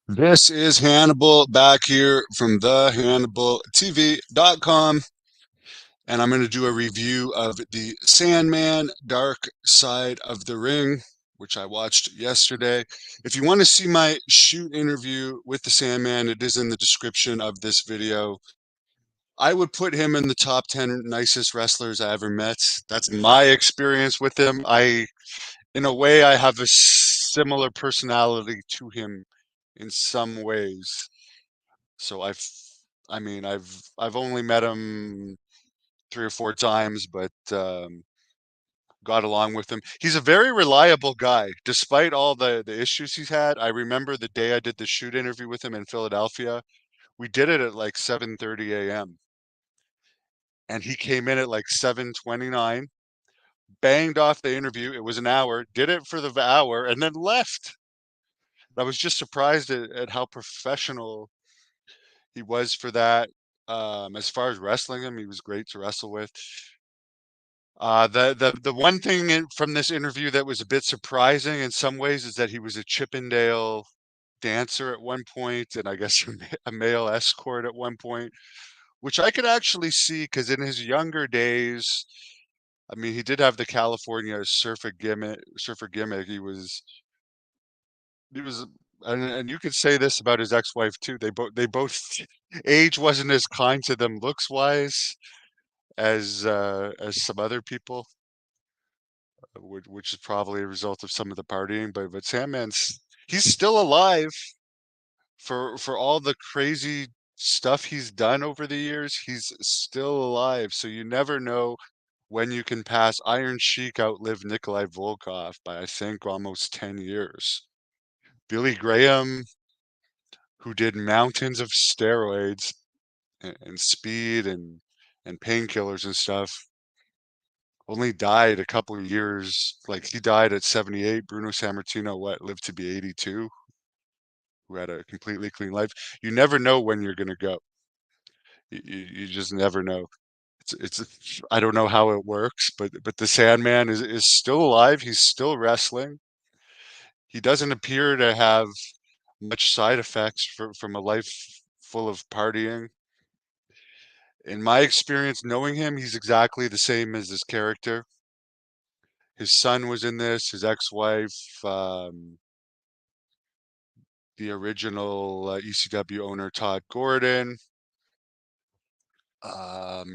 This is Hannibal back here from the HannibalTV.com, and I'm going to do a review of the Sandman Dark Side of the Ring, which I watched yesterday. If you want to see my shoot interview with the Sandman, it is in the description of this video. I would put him in the top 10 nicest wrestlers I ever met. That's my experience with him. In a way, I have a similar personality to him in some ways. So I mean, I've only met him 3 or 4 times, but got along with him. He's a very reliable guy, despite all the issues he's had. I remember the day I did the shoot interview with him in Philadelphia. We did it at like 7:30 a.m. and he came in at like 7:29, banged off the interview. It was an hour, did it for the hour, and then left. I was just surprised at how professional he was for that. As far as wrestling him, he was great to wrestle with. The one thing from this interview that was a bit surprising in some ways is that he was a Chippendale dancer at one point, and I guess a male escort at one point, which I could actually see because in his younger days, I mean, he did have the California surfer gimmick. He was, and you could say this about his ex-wife too. They both age wasn't as kind to them looks wise as some other people, which is probably a result of some of the partying. But Sandman's he's still alive for all the crazy stuff he's done over the years. He's still alive, so you never know when you can pass. Iron Sheik outlived Nikolai Volkov by I think almost 10 years. Billy Graham, who did mountains of steroids and speed and painkillers and stuff, only died a couple of years. Like he died at 78. Bruno Sammartino, what, lived to be 82, who had a completely clean life. You never know when you're gonna go. You just never know. I don't know how it works, but the Sandman is still alive. He's still wrestling. He doesn't appear to have much side effects from a life full of partying. In my experience knowing him, he's exactly the same as his character. His son was in this, his ex-wife, the original ECW owner Todd Gordon.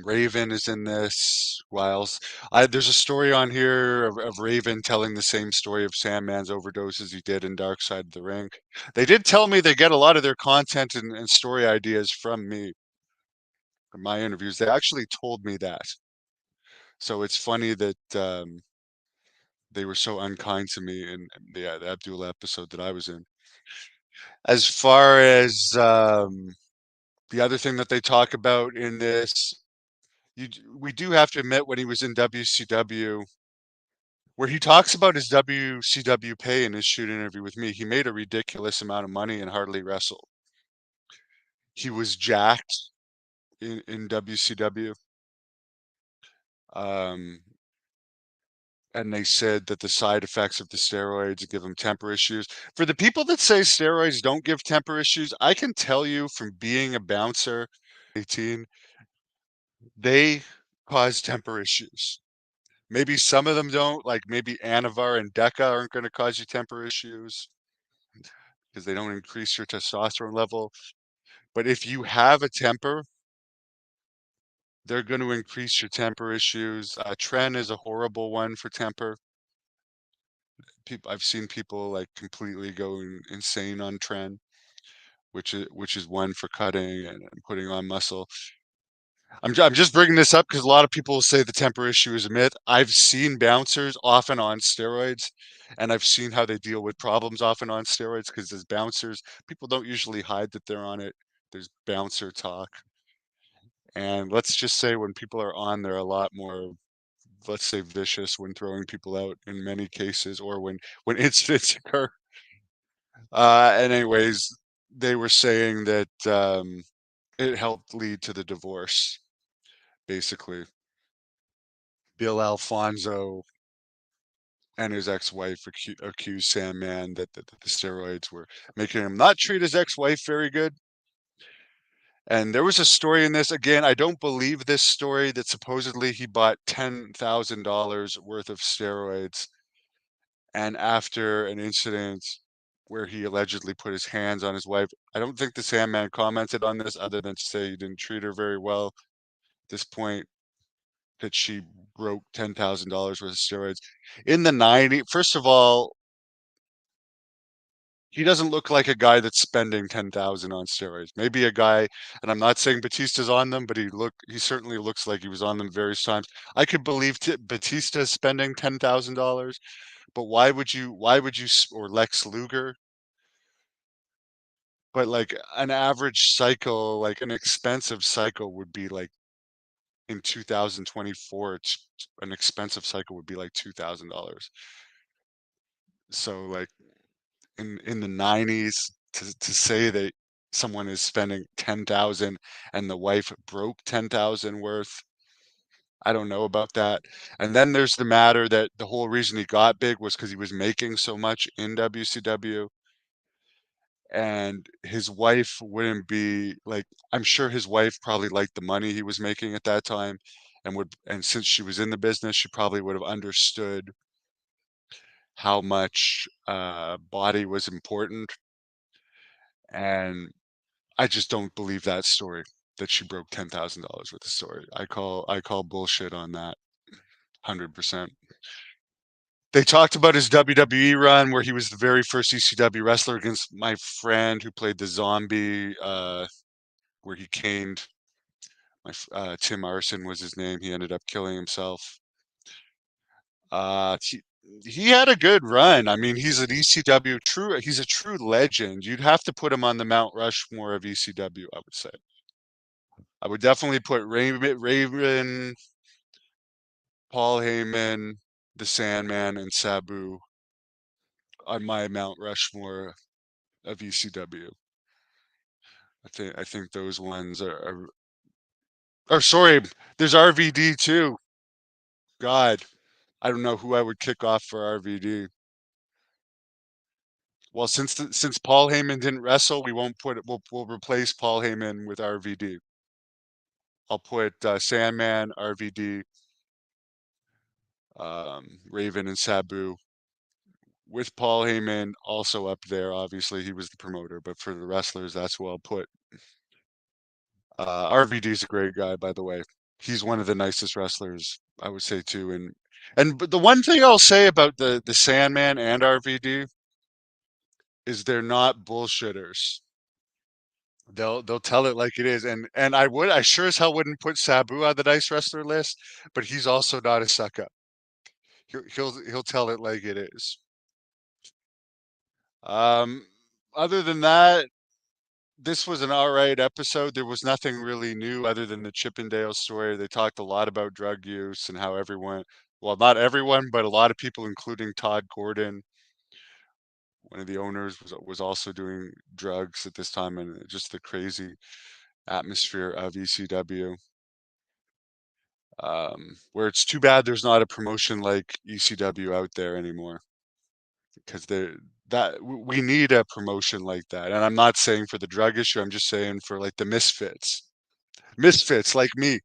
Raven is in this. Whilst there's a story on here of Raven telling the same story of Sandman's overdose as he did in Dark Side of the Ring. They did tell me they get a lot of their content and story ideas from me, from my interviews. They actually told me that. So it's funny that they were so unkind to me in the Abdullah episode that I was in. As far as the other thing that they talk about in this, we do have to admit when he was in WCW, where he talks about his WCW pay in his shoot interview with me, he made a ridiculous amount of money and hardly wrestled. He was jacked in WCW. Um, and they said that the side effects of the steroids give him temper issues. For the people that say steroids don't give temper issues, I can tell you from being a bouncer, 18, they cause temper issues. Maybe some of them don't, like maybe Anavar and Deca aren't going to cause you temper issues because they don't increase your testosterone level. But if you have a temper, they're going to increase your temper issues. Tren is a horrible one for temper. I've seen people like completely go insane on Tren, which is one for cutting and putting on muscle. I'm just bringing this up because a lot of people say the temper issue is a myth. I've seen bouncers often on steroids, and I've seen how they deal with problems often on steroids because as bouncers, people don't usually hide that they're on it. There's bouncer talk. And let's just say when people are on, they're a lot more, let's say, vicious when throwing people out in many cases, or when incidents occur. And anyways, they were saying that it helped lead to the divorce, basically. Bill Alfonso. and his ex-wife accused Sandman that the steroids were making him not treat his ex-wife very good. And there was a story in this, again, I don't believe this story, that supposedly he bought $10,000 worth of steroids, and after an incident where he allegedly put his hands on his wife, I don't think the Sandman commented on this other than to say he didn't treat her very well at this point, that she broke $10,000 worth of steroids. In the 90s, first of all, he doesn't look like a guy that's spending 10,000 on steroids. Maybe a guy, and I'm not saying Batista's on them, but he certainly looks like he was on them various times. I could believe Batista spending $10,000, but or Lex Luger, but like an average cycle, like an expensive cycle would be like in 2024, an expensive cycle would be like $2,000. So like in the 90s, to say that someone is spending 10,000 and the wife broke 10,000 worth, I don't know about that. And then there's the matter that the whole reason he got big was because he was making so much in WCW, and his wife wouldn't be like, I'm sure his wife probably liked the money he was making at that time, and since she was in the business, she probably would have understood how much body was important. And I just don't believe that story, that she broke $10,000 worth of story. I call bullshit on that, 100%. They talked about his WWE run where he was the very first ECW wrestler against my friend who played the zombie, where he caned Tim Arson was his name. He ended up killing himself. Uh, he, he had a good run. I mean, he's a true legend. You'd have to put him on the Mount Rushmore of ECW, I would say. I would definitely put Raven, Paul Heyman, the Sandman, and Sabu on my Mount Rushmore of ECW. I think those ones are. Or sorry, there's RVD too. God, I don't know who I would kick off for RVD. Well, since Paul Heyman didn't wrestle, we won't put it. We'll replace Paul Heyman with RVD. I'll put Sandman, RVD, Raven, and Sabu with Paul Heyman also up there. Obviously, he was the promoter, but for the wrestlers, that's who I'll put. RVD is a great guy, by the way. He's one of the nicest wrestlers, I would say too. And but the one thing I'll say about the Sandman and RVD is they're not bullshitters. They'll tell it like it is. And I sure as hell wouldn't put Sabu on the nice wrestler list, but he's also not a suck up. He'll tell it like it is. Um, Other than that, this was an all right episode. There was nothing really new other than the Chippendale story. They talked a lot about drug use and how everyone, well, not everyone, but a lot of people, including Todd Gordon, one of the owners, was also doing drugs at this time, and just the crazy atmosphere of ECW. Where it's too bad there's not a promotion like ECW out there anymore, because we need a promotion like that. And I'm not saying for the drug issue, I'm just saying for like the misfits like me,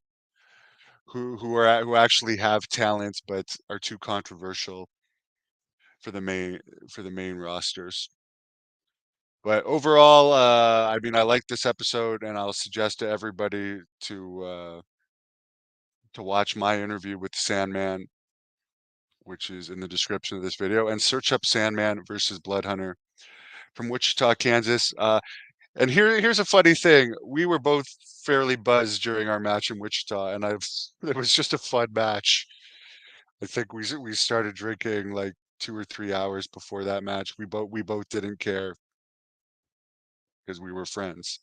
who actually have talent but are too controversial for the main rosters. But overall, I mean, I like this episode, and I'll suggest to everybody to watch my interview with Sandman, which is in the description of this video, and search up Sandman versus Bloodhunter from Wichita, Kansas. And here's a funny thing: we were both fairly buzzed during our match in Wichita, and it was just a fun match. I think we started drinking like 2 or 3 hours before that match. We both didn't care because we were friends,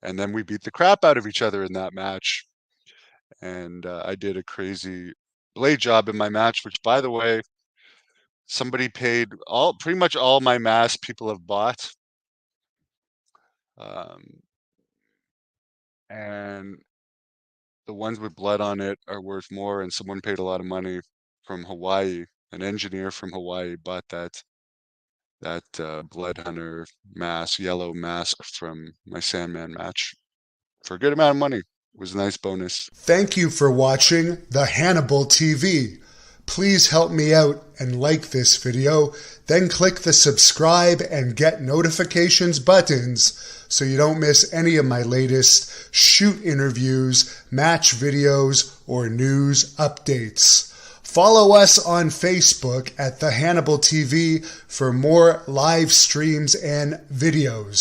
and then we beat the crap out of each other in that match. And I did a crazy blade job in my match, which, by the way, somebody paid pretty much all my masks people have bought. Um, and the ones with blood on it are worth more, and someone paid a lot of money from Hawaii an engineer from Hawaii bought that blood hunter mask, yellow mask from my Sandman match for a good amount of money. It was a nice bonus. Thank you for watching the Hannibal TV. Please help me out and like this video, then click the subscribe and get notifications buttons so you don't miss any of my latest shoot interviews, match videos, or news updates. Follow us on Facebook at the Hannibal TV for more live streams and videos.